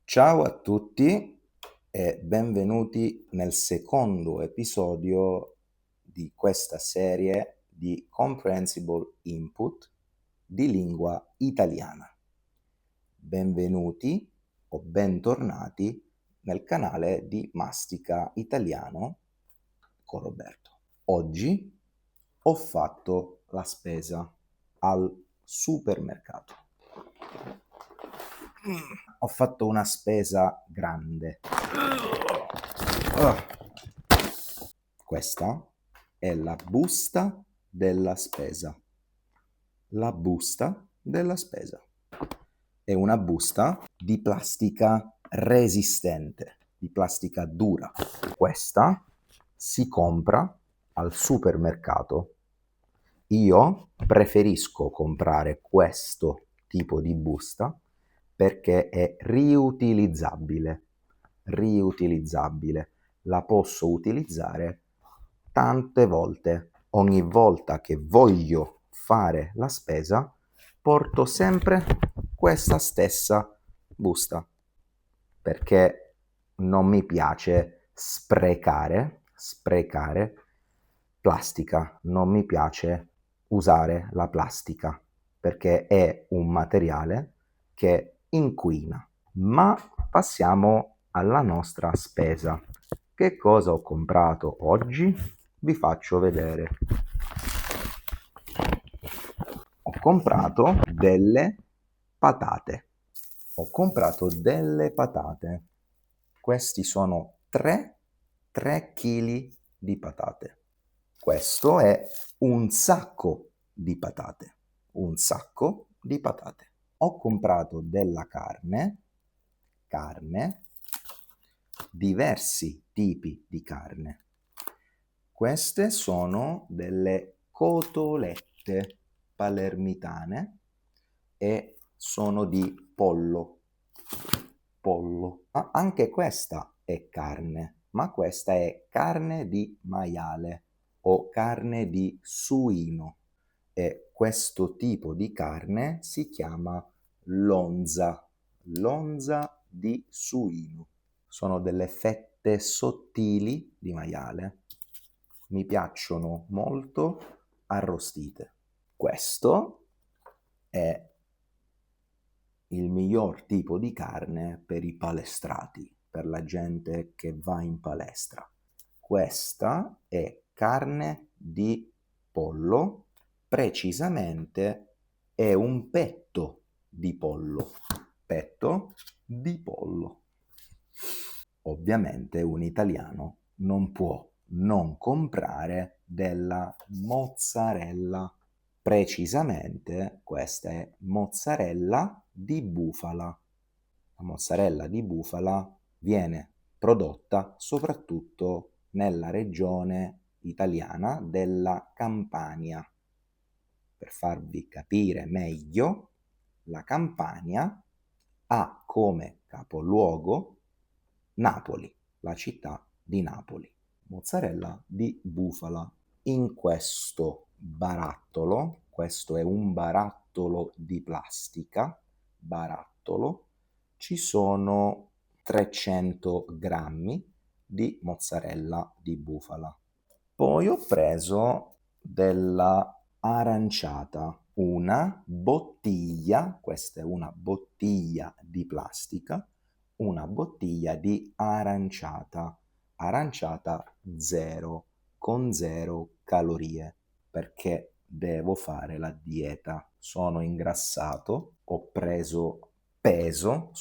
Ciao a tutti e benvenuti nel secondo episodio di questa serie di Comprehensible Input di lingua italiana. Benvenuti o bentornati nel canale di Mastica Italiano con Roberto. Oggi ho fatto la spesa al supermercato. Ho fatto una spesa grande. Questa è la busta della spesa. La busta della spesa. È una busta di plastica resistente, di plastica dura. Questa si compra al supermercato. Io preferisco comprare questo tipo di busta perché è riutilizzabile. La posso utilizzare tante volte. Ogni volta che voglio fare la spesa, porto sempre questa stessa busta perché non mi piace sprecare plastica, non mi piace usare la plastica perché è un materiale che inquina. Ma passiamo alla nostra spesa. Che cosa ho comprato oggi? Vi faccio vedere. Ho comprato delle patate. Questi sono 3 kg di patate. Questo è un sacco di patate. Ho comprato della carne, diversi tipi di carne. Queste sono delle cotolette palermitane e sono di pollo. Ma anche questa è carne, ma questa è carne di maiale o carne di suino e questo tipo di carne si chiama lonza di suino. Sono delle fette sottili di maiale. Mi piacciono molto arrostite. Questo è il miglior tipo di carne per i palestrati, per la gente che va in palestra. Questa è carne di pollo, precisamente è un petto di pollo. Ovviamente un italiano non può non comprare della mozzarella. Precisamente questa è mozzarella di bufala. La mozzarella di bufala viene prodotta soprattutto nella regione italiana della Campania. Per farvi capire meglio, la Campania ha come capoluogo Napoli, la città di Napoli. Mozzarella di bufala. In questo barattolo, questo è un barattolo di plastica, ci sono 300 grammi di mozzarella di bufala. Poi ho preso della aranciata, una bottiglia, questa è una bottiglia di plastica, una bottiglia di aranciata 0 con 0 calorie perché devo fare la dieta. Sono ingrassato, ho preso peso,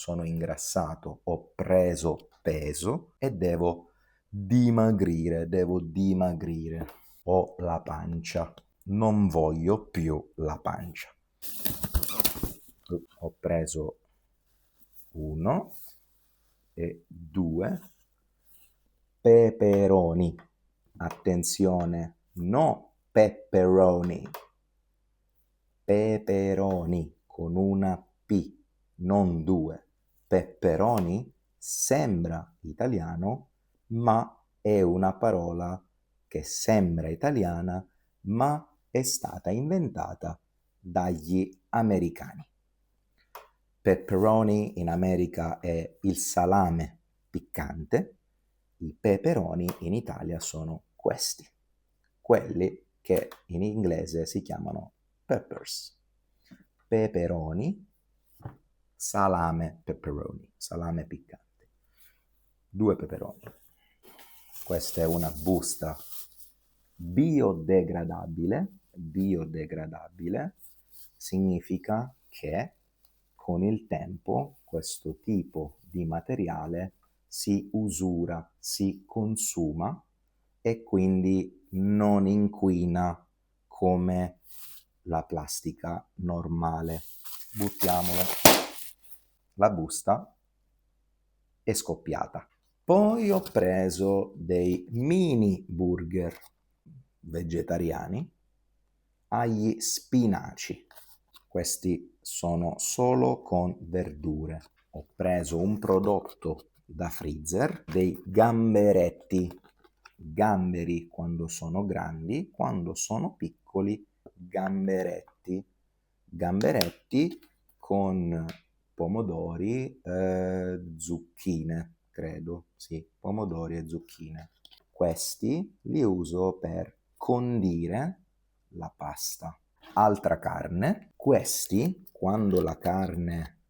e devo dimagrire. Ho la pancia, non voglio più la pancia. Ho preso 1 e 2 peperoni. Attenzione, no pepperoni. Peperoni con una P, non 2. Pepperoni sembra italiano, ma è una parola che sembra italiana, ma è stata inventata dagli americani. pepperoni in America è il salame piccante, i peperoni in Italia sono questi, quelli che in inglese si chiamano peppers. Peperoni, salame pepperoni, salame piccante. 2 peperoni. Questa è una busta biodegradabile. Biodegradabile significa che con il tempo questo tipo di materiale si usura, si consuma e quindi non inquina come la plastica normale. Buttiamolo. La busta è scoppiata. Poi ho preso dei mini burger vegetariani agli spinaci. Questi sono solo con verdure. Ho preso un prodotto da freezer, dei gamberetti. Gamberi quando sono grandi, quando sono piccoli, gamberetti. Gamberetti con pomodori, zucchine, credo, sì, pomodori e zucchine. Questi li uso per condire la pasta. Altra carne, questi, quando la carne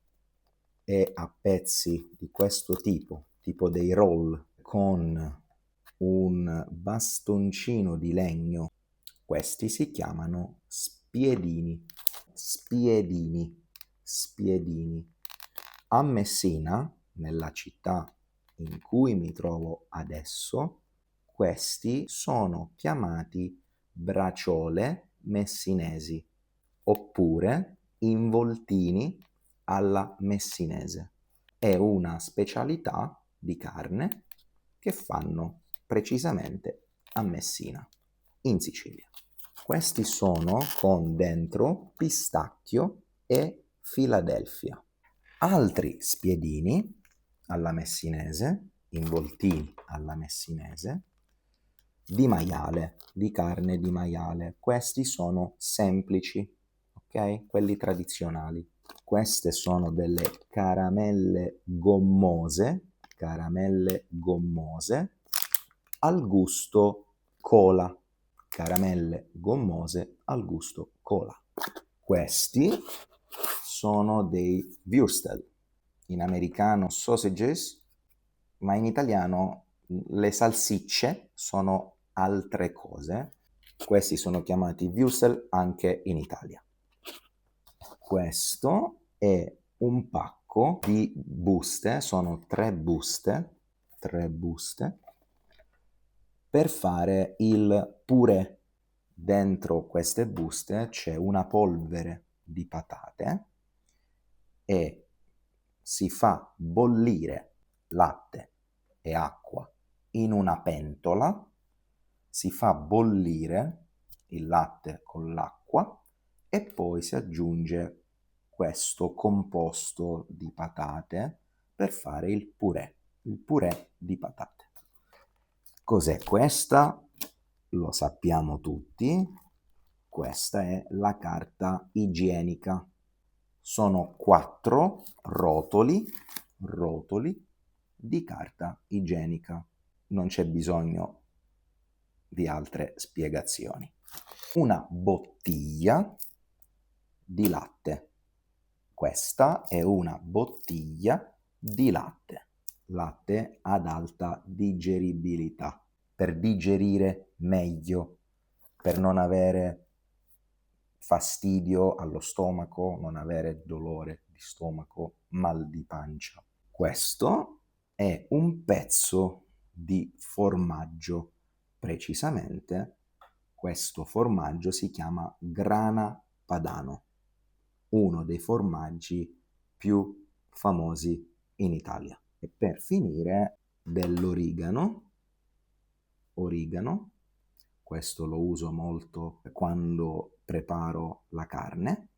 è a pezzi di questo tipo dei roll, con un bastoncino di legno, questi si chiamano spiedini. Spiedini, spiedini. A Messina, nella città in cui mi trovo adesso, questi sono chiamati braciole messinesi oppure involtini alla messinese. È una specialità di carne che fanno precisamente a Messina, in Sicilia. Questi sono con dentro pistacchio e Philadelphia. Altri spiedini alla messinese, involtini alla messinese, di maiale, di carne di maiale. Questi sono semplici, ok? Quelli tradizionali. Queste sono delle caramelle gommose al gusto cola. Caramelle gommose al gusto cola. Questi sono dei Würstel, in americano sausages, ma in italiano le salsicce sono altre cose. Questi sono chiamati Würstel anche in Italia. Questo è un pacco di buste, sono 3 buste, per fare il purè. Dentro queste buste c'è una polvere di patate e si fa bollire latte e acqua in una pentola, si fa bollire il latte con l'acqua e poi si aggiunge questo composto di patate per fare il purè di patate. Cos'è questa? Lo sappiamo tutti. Questa è la carta igienica. Sono 4 rotoli di carta igienica. Non c'è bisogno di altre spiegazioni. Una bottiglia di latte. Questa è una bottiglia di latte. Latte ad alta digeribilità, per digerire meglio, per non avere fastidio allo stomaco, non avere dolore di stomaco, mal di pancia. Questo è un pezzo di formaggio, precisamente questo formaggio si chiama grana padano, uno dei formaggi più famosi in Italia. E per finire dell'origano, questo lo uso molto quando preparo la carne,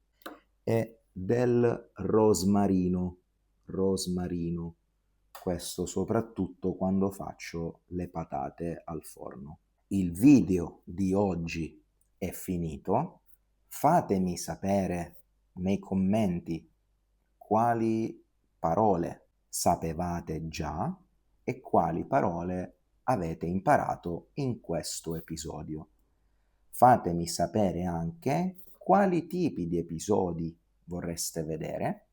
e del rosmarino, questo soprattutto quando faccio le patate al forno. Il video di oggi è finito, fatemi sapere nei commenti quali parole sapevate già e quali parole avete imparato in questo episodio. Fatemi sapere anche quali tipi di episodi vorreste vedere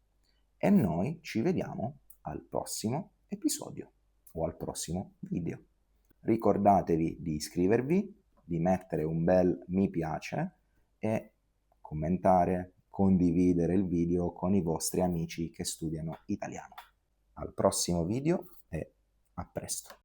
e noi ci vediamo al prossimo episodio o al prossimo video. Ricordatevi di iscrivervi, di mettere un bel mi piace e commentare, condividere il video con i vostri amici che studiano italiano. Al prossimo video e a presto.